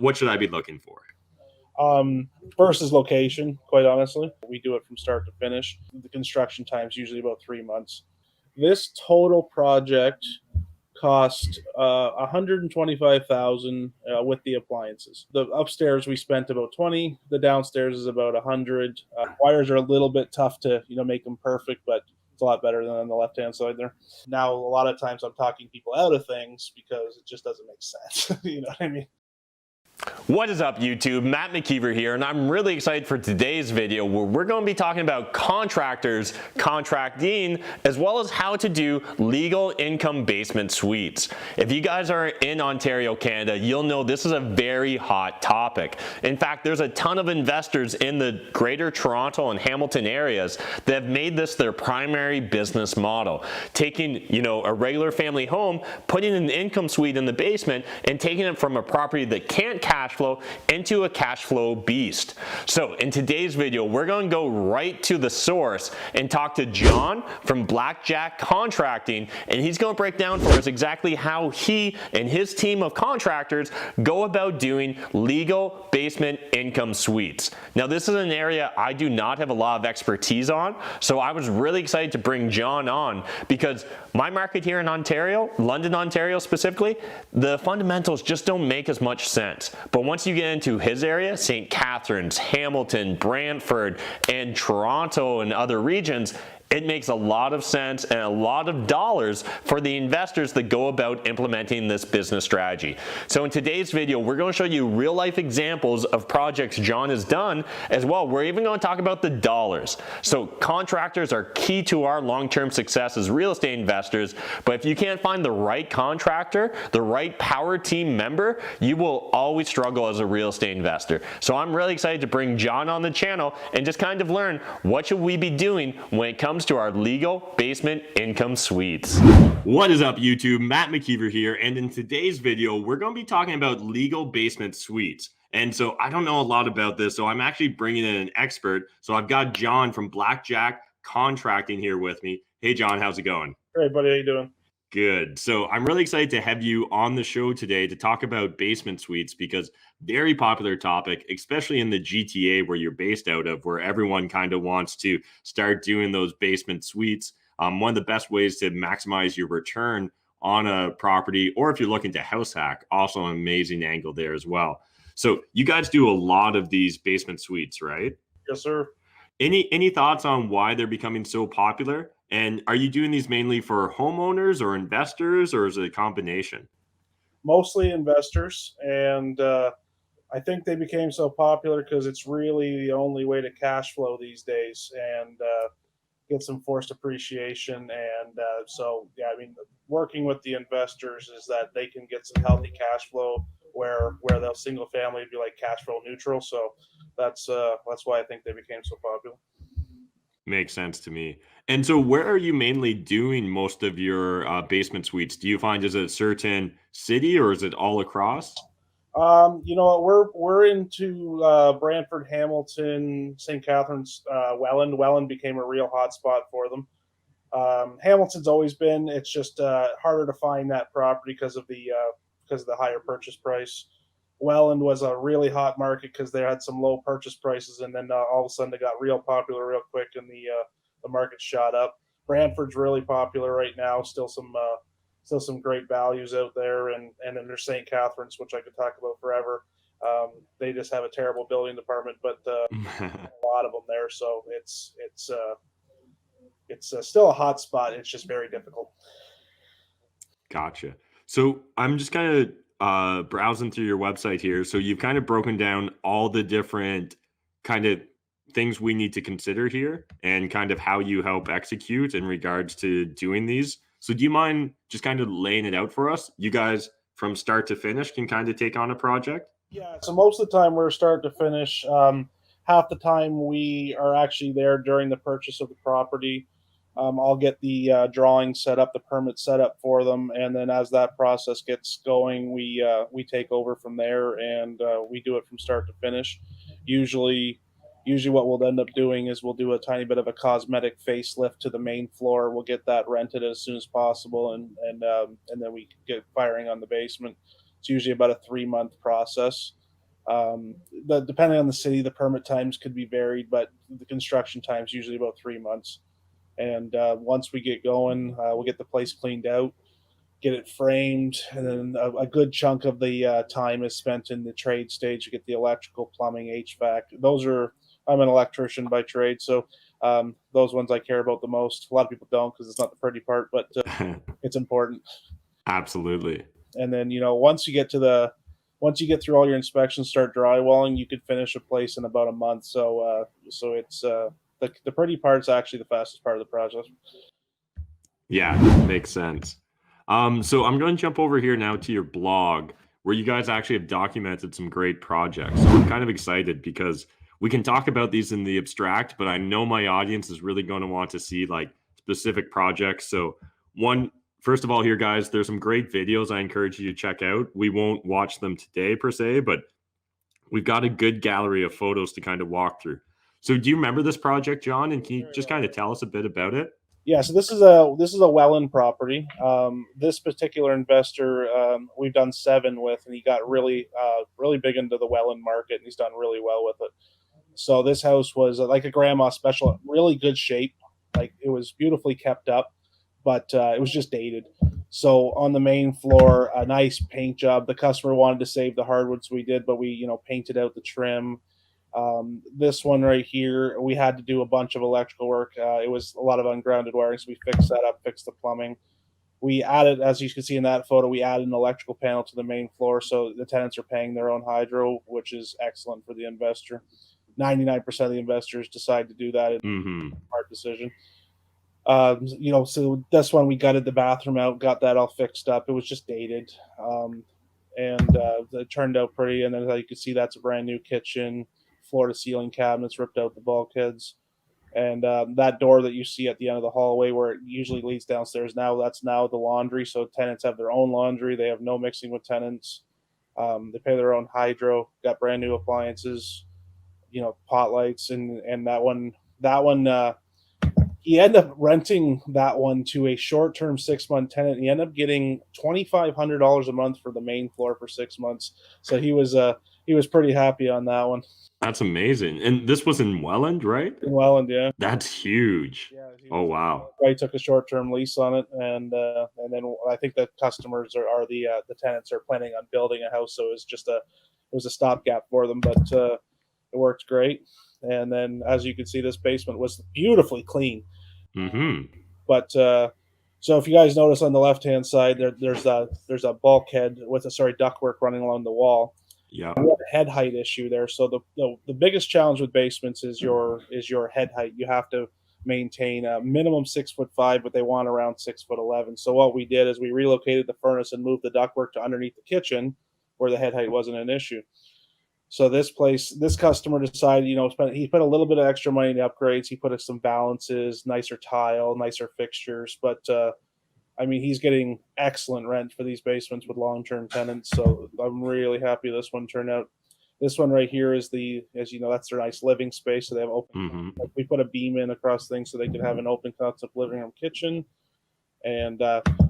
what should I be looking for? First is location, quite honestly. We do it from start to finish. The construction time is usually about 3 months. This total project cost $125,000 with the appliances. The upstairs we spent about 20. The downstairs is about 100. Wires are a little bit tough to make them perfect, but it's a lot better than on the left-hand side there. Now, a lot of times I'm talking people out of things because it just doesn't make sense. You know what I mean? What is up, YouTube? Matt McKeever here, and I'm really excited for today's video where we're going to be talking about contractors, contracting, as well as how to do legal income basement suites. If you guys are in Ontario, Canada, you'll know this is a very hot topic. In fact, there's a ton of investors in the Greater Toronto and Hamilton areas that have made this their primary business model. Taking, a regular family home, putting an income suite in the basement, and taking it from a property that can't cash flow into a cash flow beast. So in today's video, we're going to go right to the source and talk to John from Blackjack Contracting, and he's going to break down for us exactly how he and his team of contractors go about doing legal basement income suites. Now, this is an area I do not have a lot of expertise on, so I was really excited to bring John on because my market here in Ontario, London, Ontario specifically, the fundamentals just don't make as much sense. But once you get into his area, St. Catharines, Hamilton, Brantford, and Toronto and other regions, it makes a lot of sense and a lot of dollars for the investors that go about implementing this business strategy. So in today's video, we're going to show you real life examples of projects John has done as well. We're even going to talk about the dollars. So contractors are key to our long-term success as real estate investors, but if you can't find the right contractor, the right power team member, you will always struggle as a real estate investor. So I'm really excited to bring John on the channel and just kind of learn what should we be doing when it comes to our legal basement income suites. What is up, YouTube? Matt McKeever here, and in today's video we're going to be talking about legal basement suites. And so I don't know a lot about this, so I'm actually bringing in an expert. So I've got John from Blackjack Contracting here with me. Hey John, how's it going? Hey buddy, how you doing? Good. So I'm really excited to have you on the show today to talk about basement suites because very popular topic, especially in the GTA where you're based out of, where everyone kind of wants to start doing those basement suites. One of the best ways to maximize your return on a property, or if you're looking to house hack, also an amazing angle there as well. So you guys do a lot of these basement suites, right? Yes, sir. Any thoughts on why they're becoming so popular? And are you doing these mainly for homeowners or investors, or is it a combination? Mostly investors, and I think they became so popular because it's really the only way to cash flow these days and get some forced appreciation. And so, yeah, I mean, working with the investors is that they can get some healthy cash flow where they'll single family be like cash flow neutral. So that's why I think they became so popular. Makes sense to me. And so where are you mainly doing most of your basement suites? Do you find is it a certain city or is it all across? You know what, we're into Brantford, Hamilton, St. Catharines, Welland. Welland became a real hot spot for them. Hamilton's always been. It's just harder to find that property because of the higher purchase price. Welland was a really hot market because they had some low purchase prices, and then all of a sudden they got real popular real quick, and the market shot up. Brantford's really popular right now. Still some great values out there, and then there's St. Catharines, which I could talk about forever. They just have a terrible building department, but a lot of them there, so it's still a hot spot. It's just very difficult. Gotcha. So I'm just kind of browsing through your website here. So you've kind of broken down all the different kind of things we need to consider here and kind of how you help execute in regards to doing these. So do you mind just kind of laying it out for us? You guys from start to finish can kind of take on a project? Yeah, so most of the time we're start to finish. Half the time we are actually there during the purchase of the property. I'll get the drawing set up, the permit set up for them, and then as that process gets going, we take over from there, and we do it from start to finish. Usually what we'll end up doing is we'll do a tiny bit of a cosmetic facelift to the main floor. We'll get that rented as soon as possible, and then we get firing on the basement. It's usually about a 3-month process. Depending on the city, the permit times could be varied, but the construction time is usually about 3 months. And once we get going, we'll get the place cleaned out, get it framed, and then a good chunk of the time is spent in the trade stage to get the electrical, plumbing, HVAC. I'm an electrician by trade, so those ones I care about the most. A lot of people don't because it's not the pretty part, but it's important. Absolutely. And then once you get through all your inspections, start drywalling, you could finish a place in about a month. So it's the pretty part's actually the fastest part of the process. Yeah, makes sense. So I'm going to jump over here now to your blog where you guys actually have documented some great projects. So I'm kind of excited because we can talk about these in the abstract, but I know my audience is really going to want to see like specific projects. So first of all here, guys, there's some great videos I encourage you to check out. We won't watch them today per se, but we've got a good gallery of photos to kind of walk through. So do you remember this project, John? And can you just kind of tell us a bit about it? Yeah, so this is a Welland property. This particular investor, we've done 7 with, and he got really big into the Welland market, and he's done really well with it. So this house was like a grandma special, really good shape. Like it was beautifully kept up, but it was just dated. So on the main floor, a nice paint job. The customer wanted to save the hardwood, so we did, but we painted out the trim. This one right here, we had to do a bunch of electrical work. It was a lot of ungrounded wiring, so we fixed that up, fixed the plumbing. We added, as you can see in that photo, we added an electrical panel to the main floor, so the tenants are paying their own hydro, which is excellent for the investor. 99% of the investors decide to do that. It's a hard decision. So this one we gutted the bathroom out, got that all fixed up. It was just dated, and it turned out pretty. And then you can see that's a brand new kitchen, floor to ceiling cabinets, ripped out the bulkheads, and that door that you see at the end of the hallway where it usually leads downstairs that's now the laundry. So tenants have their own laundry. They have no mixing with tenants. They pay their own hydro. Got brand new appliances, pot lights, and that one. He ended up renting that one to a short-term 6-month tenant. He ended up getting $2,500 a month for the main floor for 6 months. So he was pretty happy on that one. That's amazing. And this was in Welland, right? In Welland, yeah. That's huge. Yeah, oh wow. I took a short-term lease on it, and then I think the customers are the tenants are planning on building a house, so it was a stopgap for them, but it worked great. And then, as you can see, this basement was beautifully clean. But so if you guys notice on the left-hand side, there's a bulkhead with ductwork running along the wall. Yeah, we have a head height issue there. So the biggest challenge with basements is your head height. You have to maintain a minimum 6'5", but they want around 6'11". So what we did is we relocated the furnace and moved the ductwork to underneath the kitchen, where the head height wasn't an issue. So this customer decided, he put a little bit of extra money in the upgrades. He put some balances, nicer tile, nicer fixtures. But, he's getting excellent rent for these basements with long-term tenants. So I'm really happy this one turned out. This one right here is that's their nice living space. So they have open. We put a beam in across things so they could have an open concept living room kitchen. And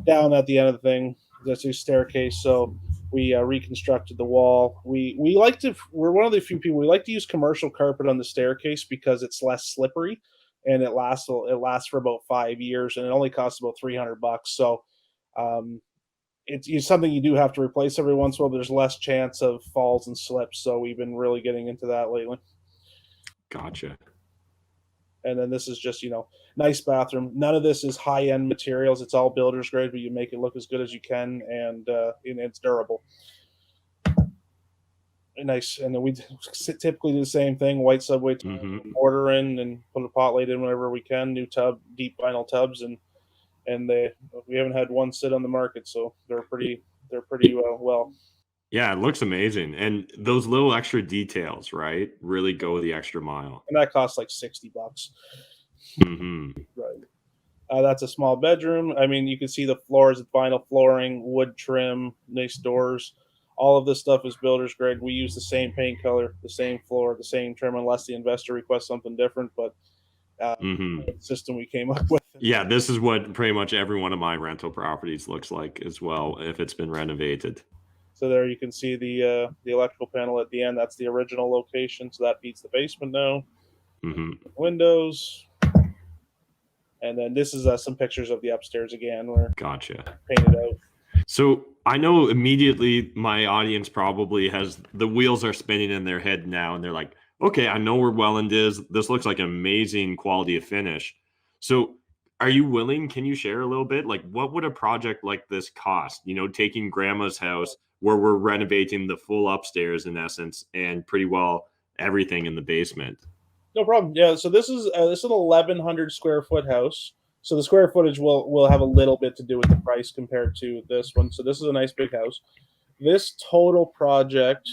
down at the end of the thing, that's a staircase. So we reconstructed the wall. We're one of the few people, we like to use commercial carpet on the staircase because it's less slippery and it lasts for about 5 years, and it only costs about $300. So it's something you do have to replace every once in a while, but there's less chance of falls and slips. So we've been really getting into that lately. Gotcha. And then this is just, nice bathroom. None of this is high-end materials. It's all builder's grade, but you make it look as good as you can, and it's durable. And nice. And then we typically do the same thing, white subway order in and put a pot light in whenever we can, new tub, deep vinyl tubs, and we haven't had one sit on the market, so they're pretty well. Yeah, it looks amazing. And those little extra details, right, really go the extra mile. And that costs like $60. Right. That's a small bedroom. You can see the floors with vinyl flooring, wood trim, nice doors. All of this stuff is builder's grade. We use the same paint color, the same floor, the same trim, unless the investor requests something different. But the system we came up with. Yeah, this is what pretty much every one of my rental properties looks like as well, if it's been renovated. So there you can see the electrical panel at the end. That's the original location. So that feeds the basement now. Windows. And then this is some pictures of the upstairs again where Gotcha. painted out. So I know immediately my audience probably has the wheels are spinning in their head now, and they're like, okay, I know where Welland is. This looks like an amazing quality of finish. So are you willing? Can you share a little bit? Like, what would a project like this cost? You know, taking grandma's house where we're renovating the full upstairs in essence and pretty well everything in the basement. No problem. Yeah. So this is an 1,100 square foot house. So the square footage will have a little bit to do with the price compared to this one. So this is a nice big house. This total project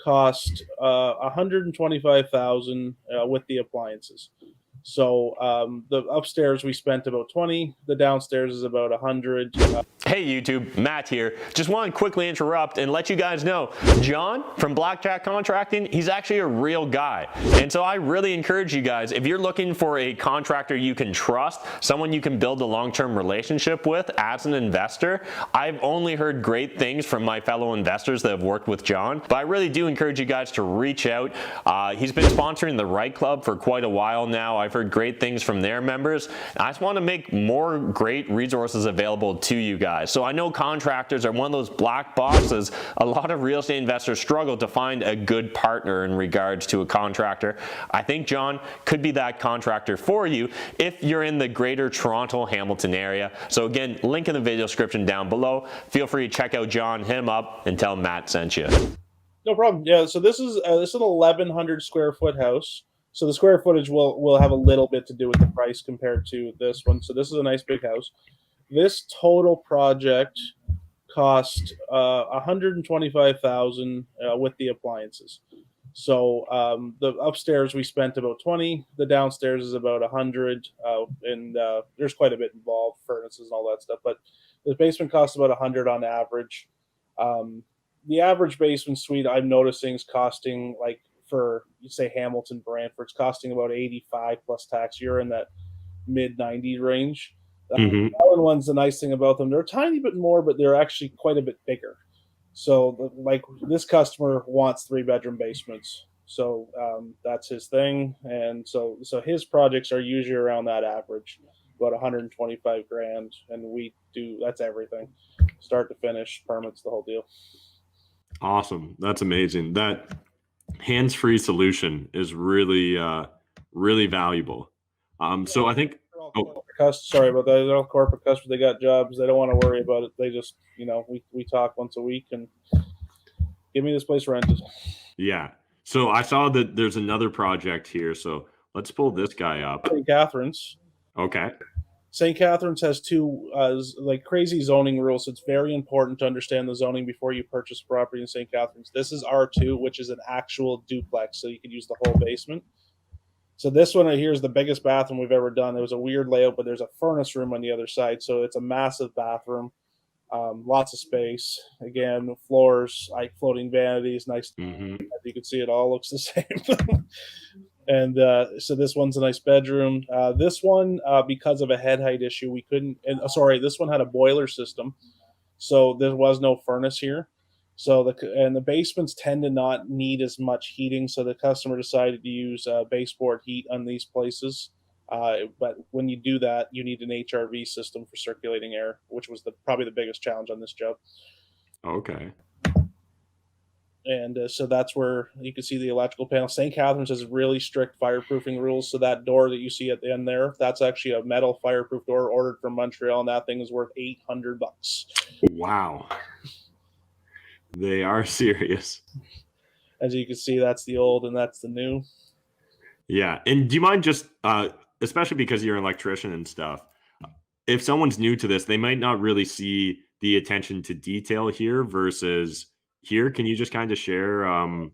cost 125,000 with the appliances. So the upstairs we spent about 20. The downstairs is about 100. Hey YouTube, Matt here. Just want to quickly interrupt and let you guys know, John from Blackjack Contracting, he's actually a real guy. And so I really encourage you guys, if you're looking for a contractor you can trust, someone you can build a long-term relationship with as an investor, I've only heard great things from my fellow investors that have worked with John, but I really do encourage you guys to reach out. He's been sponsoring the REI Club for quite a while now. I've heard great things from their members. I just want to make more great resources available to you guys. So I know contractors are one of those black boxes. A lot of real estate investors struggle to find a good partner in regards to a contractor. I think John could be that contractor for you if you're in the greater Toronto, Hamilton area. So again, link in the video description down below. Feel free to check out John, him up, and tell Matt sent you. No problem. Yeah. So this is an 1,100 square foot house. So the square footage will have a little bit to do with the price compared to this one. So this is a nice big house. This total project cost 125,000 with the appliances. So the upstairs we spent about 20. The downstairs is about 100, and there's quite a bit involved, furnaces and all that stuff. But the basement costs about 100 on average. The average basement suite I'm noticing is costing, like, for, you say, Hamilton, Brantford, it's costing about 85 plus tax. You're in that mid 90 range. The ones, the nice thing about them, they're a tiny bit more, but they're actually quite a bit bigger. So, like, this customer wants 3-bedroom basements, so that's his thing, and so his projects are usually around that average, about 125 grand, and we do, that's everything, start to finish, permits, the whole deal. Awesome, that's amazing. That hands-free solution is really, really valuable. So I think. Sorry about that. They're all corporate customers. They got jobs. They don't want to worry about it. They just, you know, we talk once a week and give me this place rented. Yeah. So I saw that there's another project here. So let's pull this guy up. St. Catharines. Okay. St. Catharines has two like crazy zoning rules. It's very important to understand the zoning before you purchase property in St. Catharines. This is R2, which is an actual duplex, so you could use the whole basement. So this one right here is the biggest bathroom we've ever done. It was a weird layout, but there's a furnace room on the other side. So it's a massive bathroom, lots of space. Again, floors, like floating vanities, nice. You can see it all looks the same. And so this one's a nice bedroom. This one, because of a head height issue, we couldn't, and sorry, this one had a boiler system. So there was no furnace here. So the basements tend to not need as much heating. So the customer decided to use baseboard heat on these places. But when you do that, you need an HRV system for circulating air, which was probably the biggest challenge on this job. Okay. And so that's where you can see the electrical panel. St. Catharines has really strict fireproofing rules. So that door that you see at the end there, that's actually a metal fireproof door ordered from Montreal, and that thing is worth $800. Wow. They are serious. As you can see, that's the old and that's the new. Yeah. And do you mind just, especially because you're an electrician and stuff, if someone's new to this, they might not really see the attention to detail here versus here. Can you just kind of share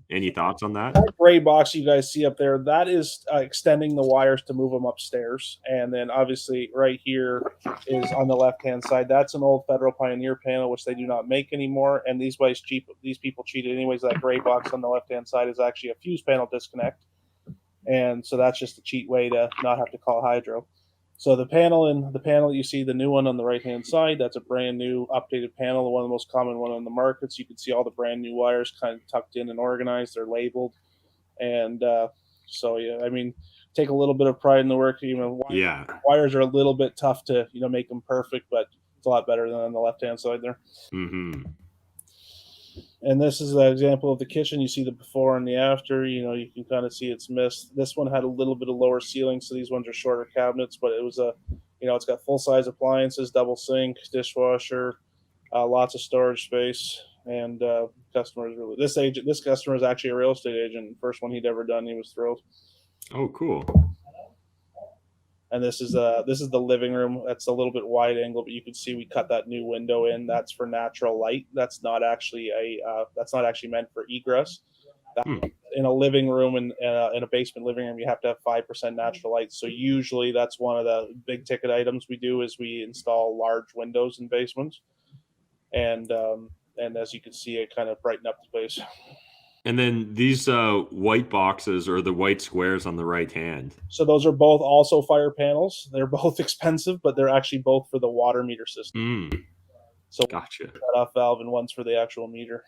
any thoughts on that? That gray box you guys see up there, that is extending the wires to move them upstairs. And then obviously right here is on the left-hand side. That's an old Federal Pioneer panel, which they do not make anymore. And these people cheated anyways. That gray box on the left-hand side is actually a fuse panel disconnect. And so that's just a cheat way to not have to call hydro. So the panel you see, the new one on the right hand side, that's a brand new updated panel, one of the most common one on the market. So you can see all the brand new wires kind of tucked in and organized. They're labeled, and so yeah, I mean, take a little bit of pride in the work. Yeah. Wires are a little bit tough to make them perfect, but it's a lot better than on the left hand side there. Mm-hmm. And this is an example of the kitchen. You see the before and the after. You can kind of see it's missed. This one had a little bit of lower ceiling, so these ones are shorter cabinets. But it was it's got full size appliances, double sink, dishwasher, lots of storage space. And customers really this customer is actually a real estate agent. First one he'd ever done. He was thrilled. Oh, cool. And this is the living room. That's a little bit wide angle, but you can see we cut that new window in. That's for natural light. That's not actually meant for egress. In a living room and in a basement living room, you have to have 5% natural light. So usually that's one of the big ticket items we do is we install large windows in basements, and as you can see, it kind of brighten up the place. And then these white boxes or the white squares on the right hand. So those are both also fire panels. They're both expensive, but they're actually both for the water meter system. So gotcha. Shut off valve, and one's for the actual meter.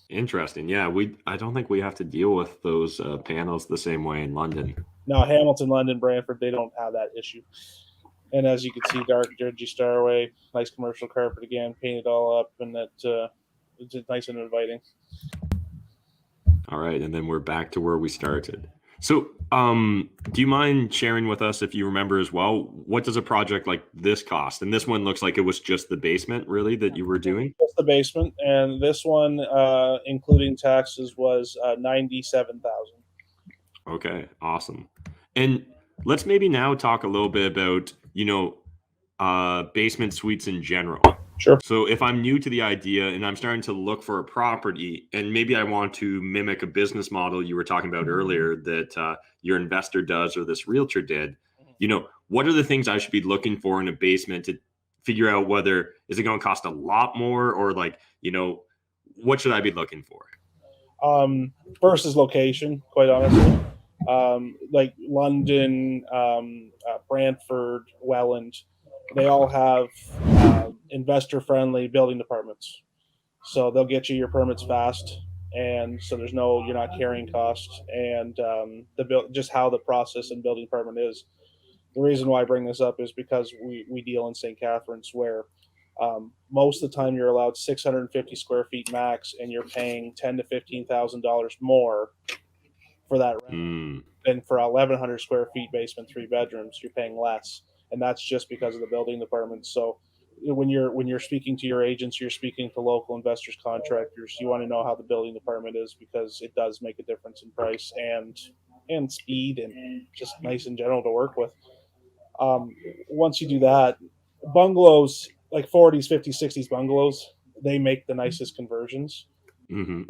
Interesting. Yeah, I don't think we have to deal with those panels the same way in London. No, Hamilton, London, Brantford, they don't have that issue. And as you can see, dark, dirty stairway, nice commercial carpet again, painted all up, and that it's nice and inviting. All right, and then we're back to where we started. So, do you mind sharing with us, if you remember as well, what does a project like this cost? And this one looks like it was just the basement, really, that you were doing? Just the basement, and this one, including taxes, was $97,000. Okay, awesome. And let's maybe now talk a little bit about, basement suites in general. Sure. So if I'm new to the idea and I'm starting to look for a property and maybe I want to mimic a business model you were talking about earlier that your investor does or this realtor did, what are the things I should be looking for in a basement to figure out whether is it going to cost a lot more or what should I be looking for? First is location, quite honestly. Like London, Brantford, Welland, they all have investor-friendly building departments, so they'll get you your permits fast, and so you're not carrying costs, and just how the process and building department is. The reason why I bring this up is because we deal in St. Catharines, where most of the time you're allowed 650 square feet max, and you're paying $10,000 to $15,000 more for that rent than for 1,100 square feet basement, 3 bedrooms. You're paying less, and that's just because of the building department. So when you're speaking to your agents, you're speaking to local investors, contractors. You want to know how the building department is, because it does make a difference in price and speed and just nice in general to work with. Once you do that, bungalows like 40s, 50s, 60s bungalows, they make the nicest conversions.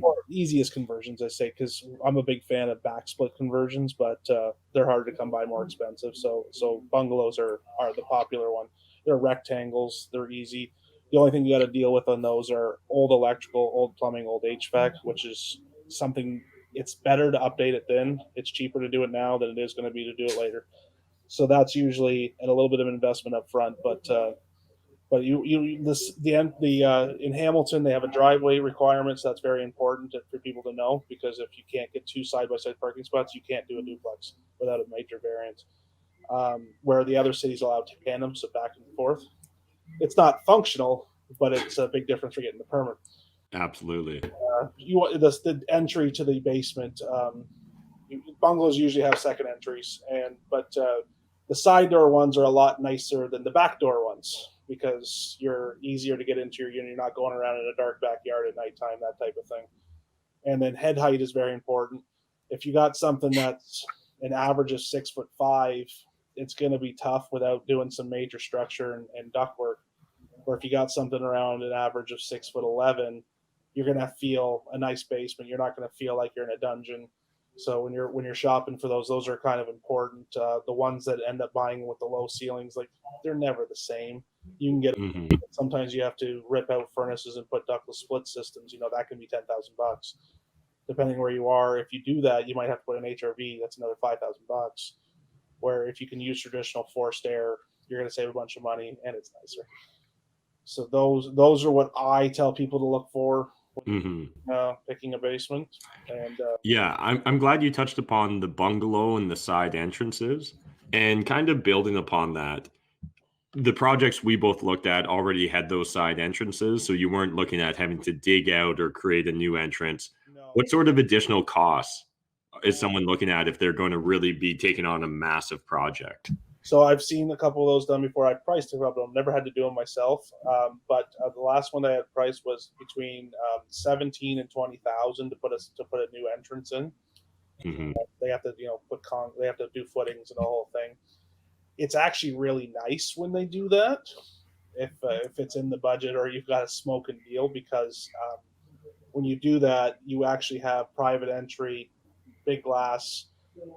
Or easiest conversions, I say, because I'm a big fan of backsplit conversions, but they're harder to come by, more expensive. So bungalows are the popular one. They're rectangles. They're easy. The only thing you got to deal with on those are old electrical, old plumbing, old HVAC, which is something. It's better to update it then. It's cheaper to do it now than it is going to be to do it later. So that's usually a little bit of an investment up front, but in Hamilton they have a driveway requirement, so that's very important for people to know, because if you can't get 2 side-by-side parking spots, you can't do a duplex without a major variance. Where the other cities allow tandem, so back and forth. It's not functional, but it's a big difference for getting the permit. Absolutely. The entry to the basement. Bungalows usually have second entries, but the side door ones are a lot nicer than the back door ones, because you're easier to get into your unit. You're not going around in a dark backyard at nighttime, that type of thing. And then head height is very important. If you got something that's an average of 6'5", it's going to be tough without doing some major structure and ductwork. Or if you got something around an average of 6'11", you're going to feel a nice basement. You're not going to feel like you're in a dungeon. So when you're shopping for those are kind of important. The ones that end up buying with the low ceilings, like, they're never the same. You can get sometimes you have to rip out furnaces and put ductless split systems. That can be $10,000, depending where you are. If you do that, you might have to put an HRV. That's another $5,000. Where if you can use traditional forced air, you're going to save a bunch of money, and it's nicer. So those are what I tell people to look for when picking a basement. And yeah, I'm glad you touched upon the bungalow and the side entrances, and kind of building upon that. The projects we both looked at already had those side entrances, so you weren't looking at having to dig out or create a new entrance. no, What sort of additional costs is someone looking at if they're going to really be taking on a massive project? so I've seen a couple of those done before. I priced a couple of them. Never had to do them myself, but the last one I had priced was between 17 and 20,000 to put a new entrance in. They have to they have to do footings and the whole thing. It's actually really nice when they do that, if it's in the budget or you've got a smoking deal, because when you do that, you actually have private entry, big glass.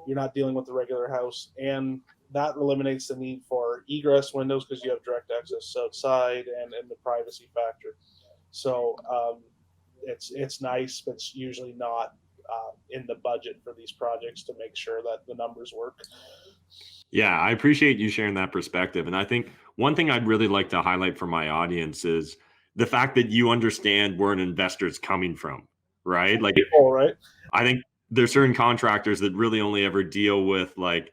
You're not dealing with the regular house, and that eliminates the need for egress windows because you have direct access outside and the privacy factor. So it's nice, but it's usually not in the budget for these projects to make sure that the numbers work. Yeah, I appreciate you sharing that perspective. And I think one thing I'd really like to highlight for my audience is the fact that you understand where an investor is coming from, right? Like, All right. I think there's certain contractors that really only ever deal with like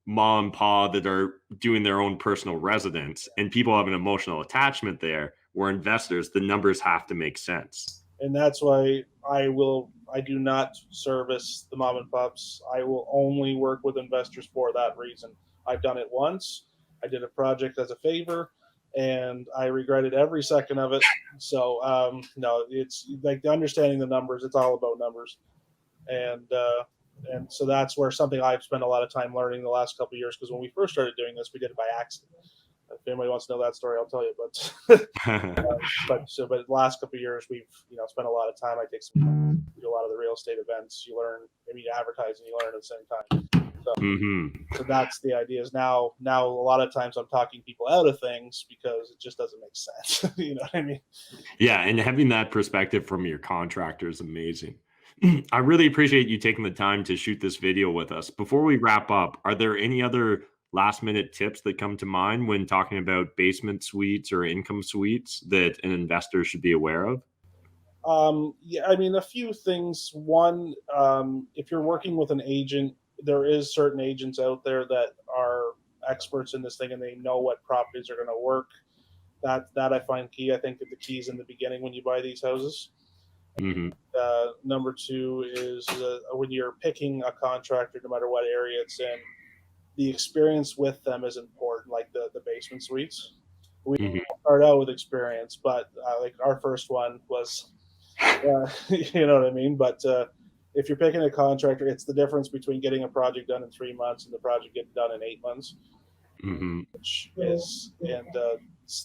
mom and pa that are doing their own personal residence, and people have an emotional attachment there, where investors, the numbers have to make sense. And that's why I do not service the mom and pops. I will only work with investors for that reason. I've done it once. I did a project as a favor, and I regretted every second of it. So no, it's like understanding the numbers. It's all about numbers, and so that's where something I've spent a lot of time learning the last couple of years. Because when we first started doing this, we did it by accident. If anybody wants to know that story, I'll tell you. But but the last couple of years, we've spent a lot of time. I take some, we do a lot of the real estate events. You learn, maybe advertising, you learn at the same time. So, so that's the idea. Is now a lot of times I'm talking people out of things because it just doesn't make sense. You know what I mean? Yeah, and having that perspective from your contractor is amazing. I really appreciate you taking the time to shoot this video with us. Before we wrap up, are there any other last minute tips that come to mind when talking about basement suites or income suites that an investor should be aware of? Yeah, I mean, a few things. One, if you're working with an agent, there is certain agents out there that are experts in this thing and they know what properties are going to work. That I find key. I think that the key is in the beginning when you buy these houses. Number two is when you're picking a contractor, no matter what area it's in, the experience with them is important, like the basement suites. We start out with experience, but like our first one was, you know what I mean? But if you're picking a contractor, it's the difference between getting a project done in 3 months and the project getting done in 8 months. Which is, and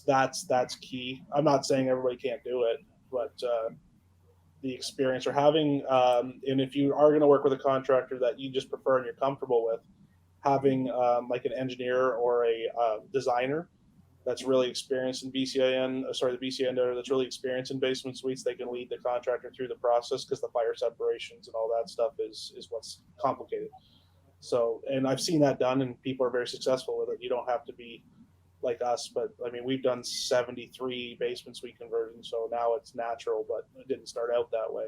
that's key. I'm not saying everybody can't do it, but the experience or having, and if you are going to work with a contractor that you just prefer and you're comfortable with, having like an engineer or a designer that's really experienced in the BCIN that's really experienced in basement suites, they can lead the contractor through the process, because the fire separations and all that stuff is what's complicated. So, and I've seen that done, and people are very successful with it. You don't have to be like us, but I mean, we've done 73 basement suite conversions, so now it's natural, but it didn't start out that way.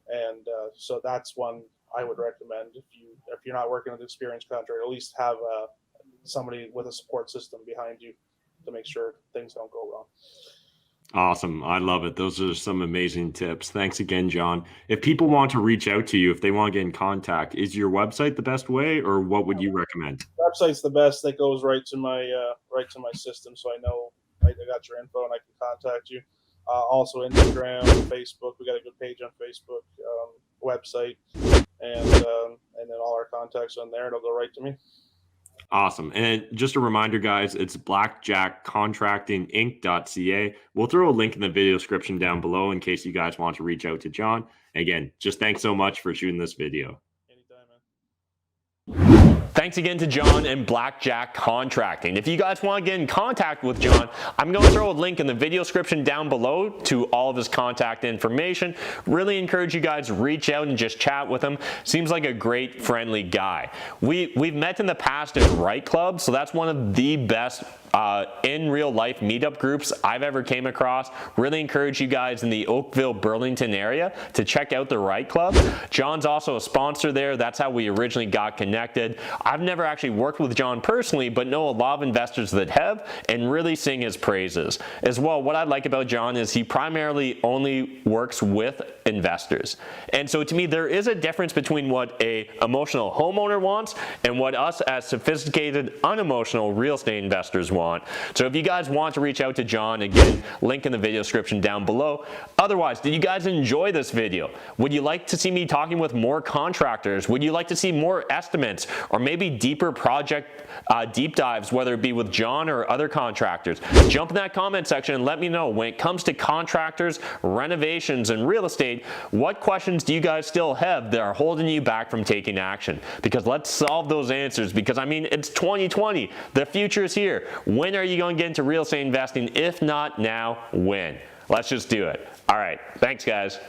And so that's one I would recommend. If you're not working with an experienced contractor, at least have somebody with a support system behind you to make sure things don't go wrong. Awesome. I love it. Those are some amazing tips. Thanks again, John. If people want to reach out to you, if they want to get in contact, is your website the best way, or what would you recommend? Website's the best. That goes right to my system, so I know I got your info and I can contact you. Also Instagram, Facebook. We got a good page on Facebook, website, and then all our contacts on there. It'll go right to me. Awesome. And just a reminder, guys, it's blackjackcontractinginc.ca. We'll throw a link in the video description down below in case you guys want to reach out to John. Again, just thanks so much for shooting this video. Anytime, man. Thanks again to John and Blackjack Contracting. If you guys want to get in contact with John, I'm going to throw a link in the video description down below to all of his contact information. Really encourage you guys to reach out and just chat with him. Seems like a great, friendly guy. We've met in the past at REI Club, so that's one of the best in real life meetup groups I've ever came across. Really encourage you guys in the Oakville, Burlington area to check out the REI Club. John's also a sponsor there. That's how we originally got connected. I've never actually worked with John personally, but know a lot of investors that have and really sing his praises. As well, what I like about John is he primarily only works with investors. And so to me, there is a difference between what a emotional homeowner wants and what us as sophisticated, unemotional real estate investors want. So if you guys want to reach out to John, again, link in the video description down below. Otherwise, did you guys enjoy this video? Would you like to see me talking with more contractors? Would you like to see more estimates or maybe deeper project deep dives, whether it be with John or other contractors? Jump in that comment section and let me know when it comes to contractors, renovations, and real estate, what questions do you guys still have that are holding you back from taking action? Because let's solve those answers, because I mean, it's 2020. The future is here. When are you going to get into real estate investing? If not now, when? Let's just do it. All right. Thanks, guys.